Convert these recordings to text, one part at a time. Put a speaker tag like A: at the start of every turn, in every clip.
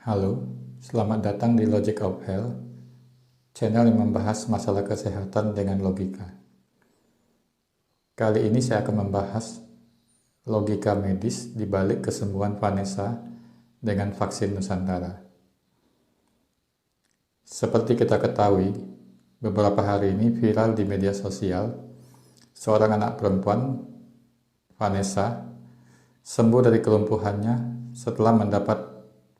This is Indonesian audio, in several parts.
A: Halo, selamat datang di Logic of Health, channel yang membahas masalah kesehatan dengan logika. Kali ini saya akan membahas logika medis di balik kesembuhan Vanessa dengan vaksin Nusantara. Seperti kita ketahui, beberapa hari ini viral di media sosial, seorang anak perempuan, Vanessa, sembuh dari kelumpuhannya setelah mendapat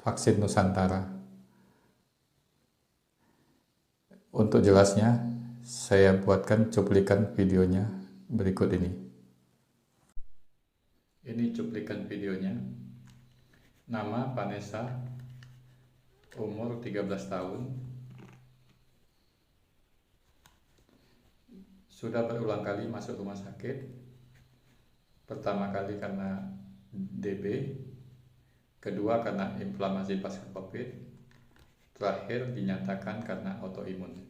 A: vaksin Nusantara. Untuk jelasnya, saya buatkan cuplikan videonya berikut ini. Ini cuplikan videonya. Nama Vanessa, umur 13 tahun. Sudah berulang kali masuk rumah sakit. Pertama kali karena DB, kedua karena inflamasi pasca COVID, terakhir dinyatakan karena autoimun.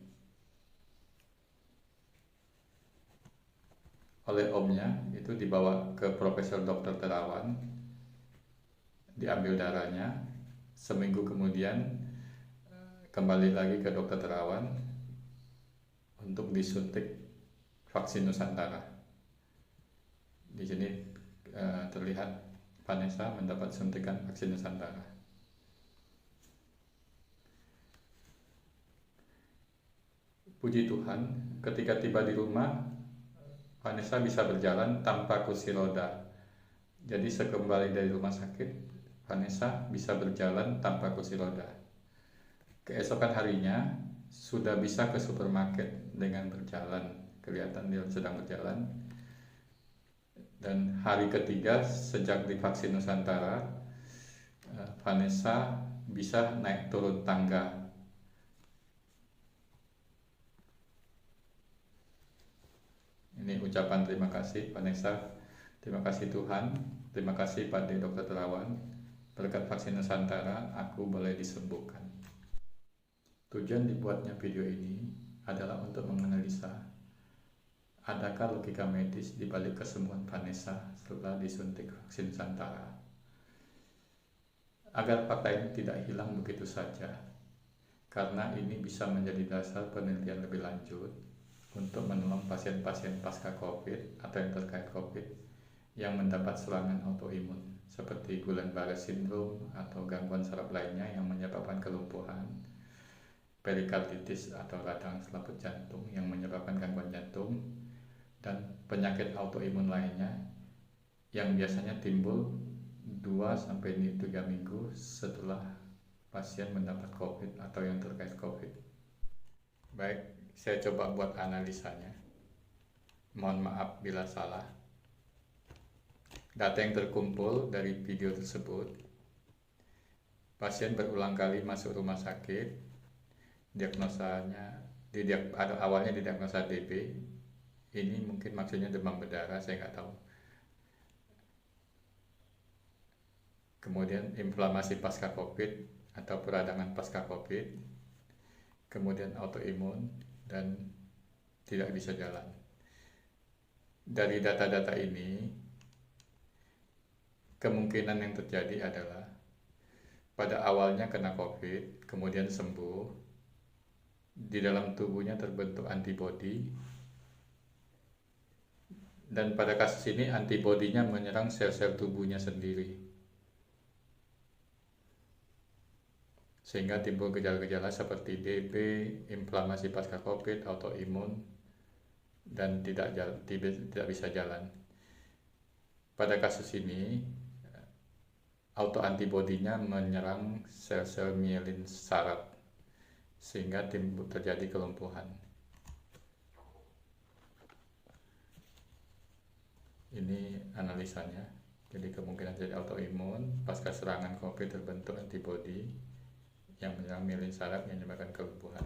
A: Oleh omnya itu dibawa ke Profesor Dr. Terawan, diambil darahnya, seminggu kemudian kembali lagi ke Dr. Terawan untuk disuntik vaksin Nusantara. Di sini terlihat Vanessa mendapat suntikan vaksin Nusantara. Puji Tuhan, ketika tiba di rumah, Vanessa bisa berjalan tanpa kursi roda. Jadi sekembali dari rumah sakit, Vanessa bisa berjalan tanpa kursi roda. Keesokan harinya, sudah bisa ke supermarket dengan berjalan. Kelihatan dia sedang berjalan. Dan hari ketiga sejak divaksin Nusantara, Vanessa bisa naik turun tangga. Ini ucapan terima kasih Vanessa, terima kasih Tuhan, terima kasih pada Dr. Terawan. Berkat vaksin Nusantara, aku boleh disembuhkan. Tujuan dibuatnya video ini adalah untuk menganalisa adakah logika medis di balik kesembuhan Vanessa setelah disuntik vaksin Nusantara. Agar fakta ini tidak hilang begitu saja, karena ini bisa menjadi dasar penelitian lebih lanjut untuk menolong pasien-pasien pasca COVID atau yang terkait COVID yang mendapat serangan autoimun seperti Guillain-Barré syndrome atau gangguan saraf lainnya yang menyebabkan kelumpuhan, perikarditis atau radang selaput jantung yang menyebabkan gangguan jantung, dan penyakit autoimun lainnya yang biasanya timbul 2-3 minggu setelah pasien mendapat COVID atau yang terkait COVID. Baik, saya coba buat analisanya. Mohon maaf bila salah. Data yang terkumpul dari video tersebut, pasien berulang kali masuk rumah sakit, diagnosanya awalnya didiagnosa DB. Ini mungkin maksudnya demam berdarah, saya nggak tahu. Kemudian inflamasi pasca COVID atau peradangan pasca COVID, kemudian autoimun, dan tidak bisa jalan. Dari data-data ini, kemungkinan yang terjadi adalah pada awalnya kena COVID, kemudian sembuh, di dalam tubuhnya terbentuk antibodi, dan pada kasus ini antibodinya menyerang sel-sel tubuhnya sendiri, sehingga timbul gejala-gejala seperti DB, inflamasi pasca COVID, autoimun, dan tidak bisa jalan. Pada kasus ini, autoantibodinya menyerang sel-sel mielin saraf, sehingga terjadi kelumpuhan. Ini analisanya. Jadi kemungkinan terjadi autoimun, pasca serangan COVID terbentuk antibodi yang menyerang mielin saraf yang menyebabkan kelumpuhan.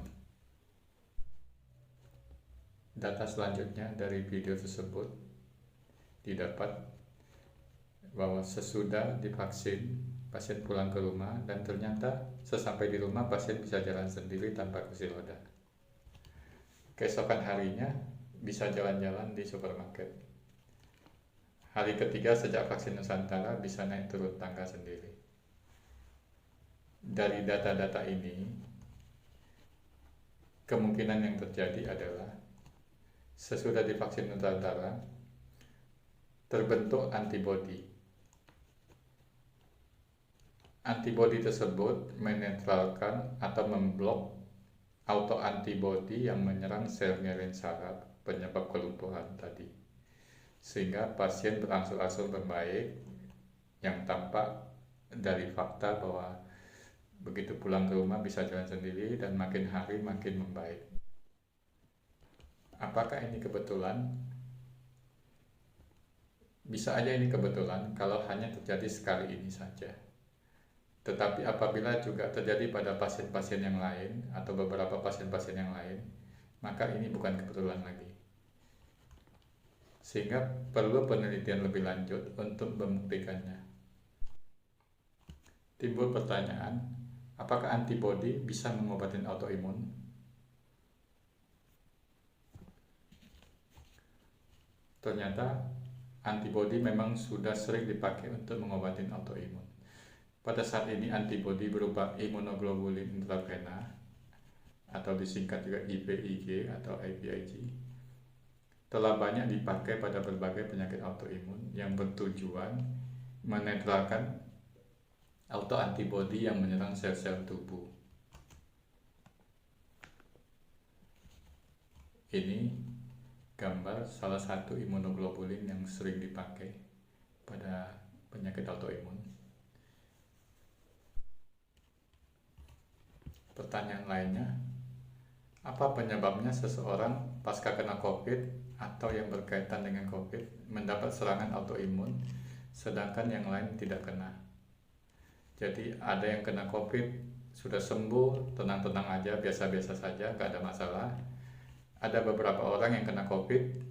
A: Data selanjutnya dari video tersebut didapat bahwa sesudah divaksin pasien pulang ke rumah dan ternyata sesampai di rumah pasien bisa jalan sendiri tanpa kursi roda. Keesokan harinya bisa jalan-jalan di supermarket. Hari ketiga sejak vaksin Nusantara bisa naik turun tangga sendiri. dari data-data ini, kemungkinan yang terjadi adalah sesudah divaksin Nusantara terbentuk antibodi. Antibodi tersebut menetralkan atau memblok autoantibodi yang menyerang sel myelin saraf penyebab kelumpuhan tadi, sehingga pasien berangsur-angsur membaik, yang tampak dari fakta bahwa begitu pulang ke rumah bisa jalan sendiri dan makin hari makin membaik. Apakah ini kebetulan? Bisa aja ini kebetulan kalau hanya terjadi sekali ini saja. Tetapi apabila juga terjadi pada pasien-pasien yang lain atau beberapa pasien-pasien yang lain, maka ini bukan kebetulan lagi. Sehingga perlu penelitian lebih lanjut untuk membuktikannya. Timbul pertanyaan, apakah antibodi bisa mengobati autoimun? Ternyata antibodi memang sudah sering dipakai untuk mengobati autoimun. Pada saat ini antibodi berupa imunoglobulin intravena atau disingkat juga IVIG atau IVIG telah banyak dipakai pada berbagai penyakit autoimun yang bertujuan menetralkan autoantibodi yang menyerang sel-sel tubuh. Ini gambar salah satu imunoglobulin yang sering dipakai pada penyakit autoimun. Pertanyaan lainnya, apa penyebabnya seseorang pasca kena COVID atau yang berkaitan dengan COVID mendapat serangan autoimun sedangkan yang lain tidak kena? Jadi ada yang kena COVID sudah sembuh, tenang-tenang aja, biasa-biasa saja, nggak ada masalah. Ada beberapa orang yang kena COVID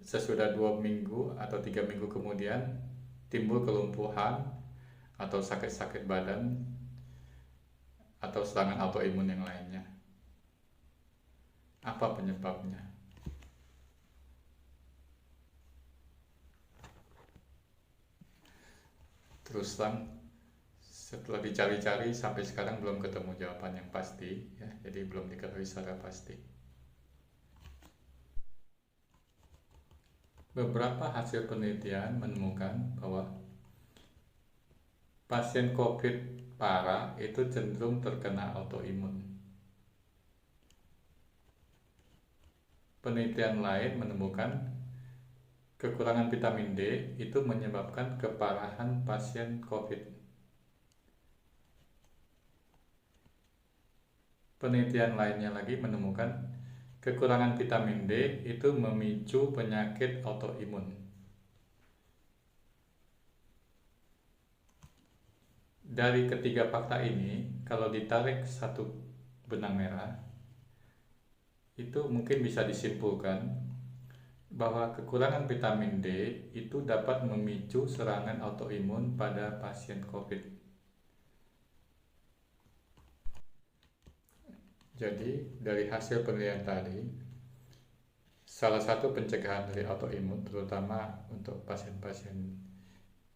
A: sesudah 2 minggu atau 3 minggu kemudian timbul kelumpuhan atau sakit-sakit badan atau serangan autoimun yang lainnya. Apa penyebabnya? Terus terang, setelah dicari-cari sampai sekarang belum ketemu jawaban yang pasti, ya, jadi belum diketahui secara pasti. Beberapa hasil penelitian menemukan bahwa pasien COVID parah itu cenderung terkena autoimun. Penelitian lain menemukan kekurangan vitamin D itu menyebabkan keparahan pasien COVID. Penelitian lainnya lagi menemukan kekurangan vitamin D itu memicu penyakit autoimun. Dari ketiga fakta ini, kalau ditarik satu benang merah, itu mungkin bisa disimpulkan bahwa kekurangan vitamin D itu dapat memicu serangan autoimun pada pasien COVID. Jadi, dari hasil penelitian tadi, salah satu pencegahan dari autoimun, terutama untuk pasien-pasien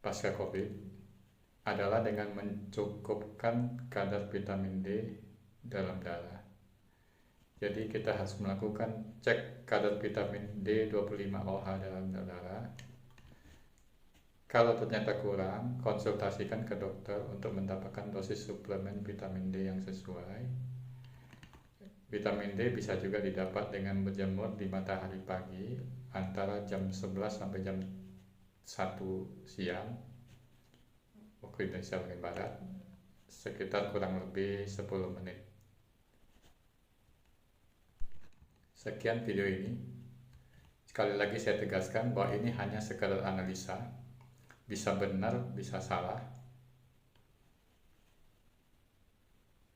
A: pasca COVID, adalah dengan mencukupkan kadar vitamin D dalam darah. Jadi kita harus melakukan cek kadar vitamin D 25OH dalam darah. Kalau ternyata kurang, konsultasikan ke dokter untuk mendapatkan dosis suplemen vitamin D yang sesuai. Vitamin D bisa juga didapat dengan berjemur di matahari pagi antara jam 11 sampai jam 1 siang waktu Indonesia bagian Barat, sekitar kurang lebih 10 menit. Sekian video ini. Sekali lagi saya tegaskan bahwa ini hanya sekadar analisa, bisa benar, bisa salah.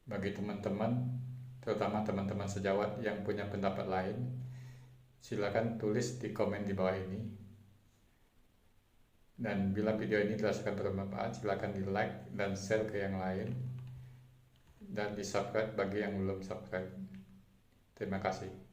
A: Bagi teman-teman, terutama teman-teman sejawat yang punya pendapat lain, silakan tulis di komen di bawah ini. Dan bila video ini dirasakan bermanfaat, silakan di like dan share ke yang lain, dan di subscribe bagi yang belum subscribe. Terima kasih.